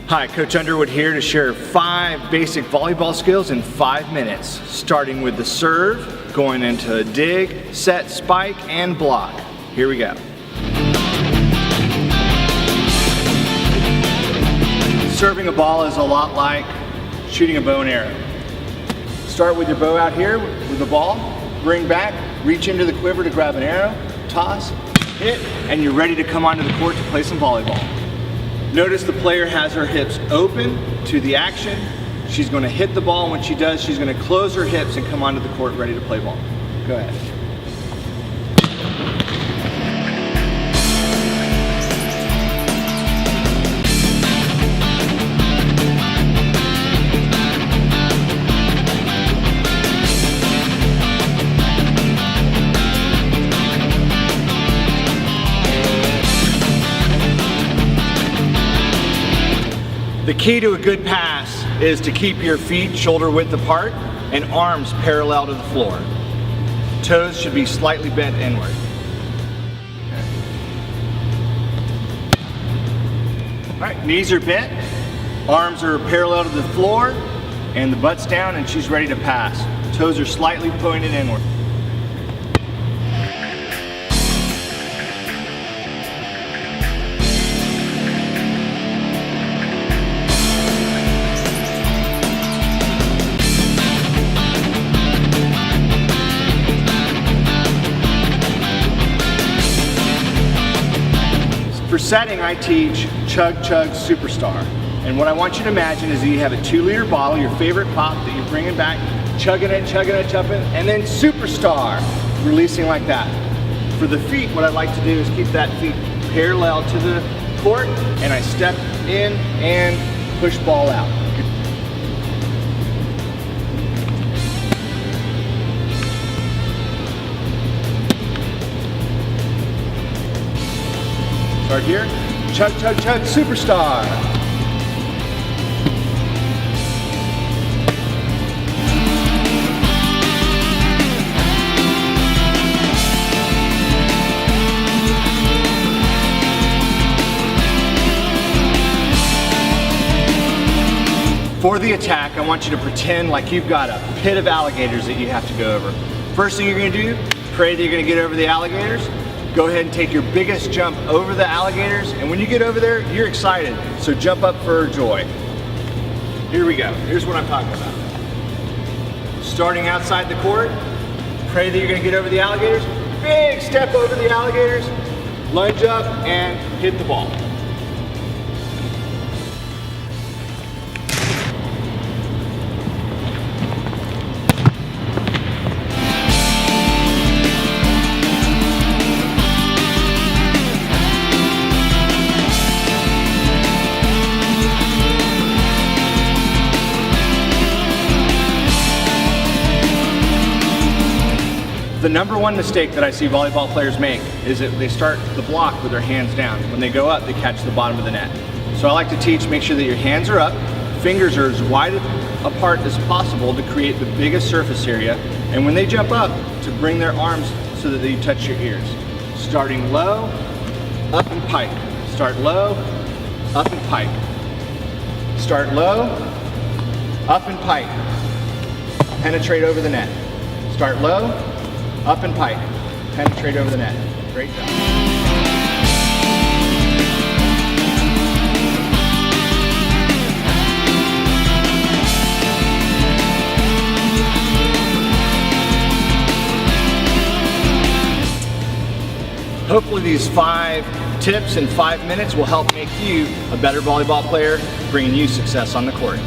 Hi, Coach Underwood here to share 5 basic volleyball skills in 5 minutes, starting with the serve, going into a dig, set, spike, and block. Here we go. Serving a ball is a lot like shooting a bow and arrow. Start with your bow out here with the ball, bring back, reach into the quiver to grab an arrow, toss, hit, and you're ready to come onto the court to play some volleyball. Notice the player has her hips open to the action. She's going to hit the ball. When she does, she's going to close her hips and come onto the court ready to play ball. Go ahead. The key to a good pass is to keep your feet shoulder width apart and arms parallel to the floor. Toes should be slightly bent inward. All right, knees are bent, arms are parallel to the floor, and the butt's down and she's ready to pass. Toes are slightly pointed inward. For setting, I teach chug, chug, superstar. And what I want you to imagine is that you have a 2-liter bottle, your favorite pop that you're bringing back, chugging it, and then superstar, releasing like that. For the feet, what I'd like to do is keep that feet parallel to the court, and I step in and push ball out. Start here, chug, chug, chug, superstar. For the attack, I want you to pretend like you've got a pit of alligators that you have to go over. First thing you're gonna do, pray that you're gonna get over the alligators. Go ahead and take your biggest jump over the alligators, and when you get over there, you're excited, so jump up for joy. Here we go. Here's what I'm talking about. Starting outside the court, pray that you're gonna get over the alligators, big step over the alligators, lunge up, and hit the ball. The number one mistake that I see volleyball players make is that they start the block with their hands down. When they go up, they catch the bottom of the net. So I like to teach, make sure that your hands are up, fingers are as wide apart as possible to create the biggest surface area, and when they jump up, to bring their arms so that they touch your ears. Starting low, up and pike. Start low, up and pike. Start low, up and pike. Penetrate over the net. Start low, up and pike, penetrate over the net. Great job. Hopefully these 5 tips in 5 minutes will help make you a better volleyball player, bringing you success on the court.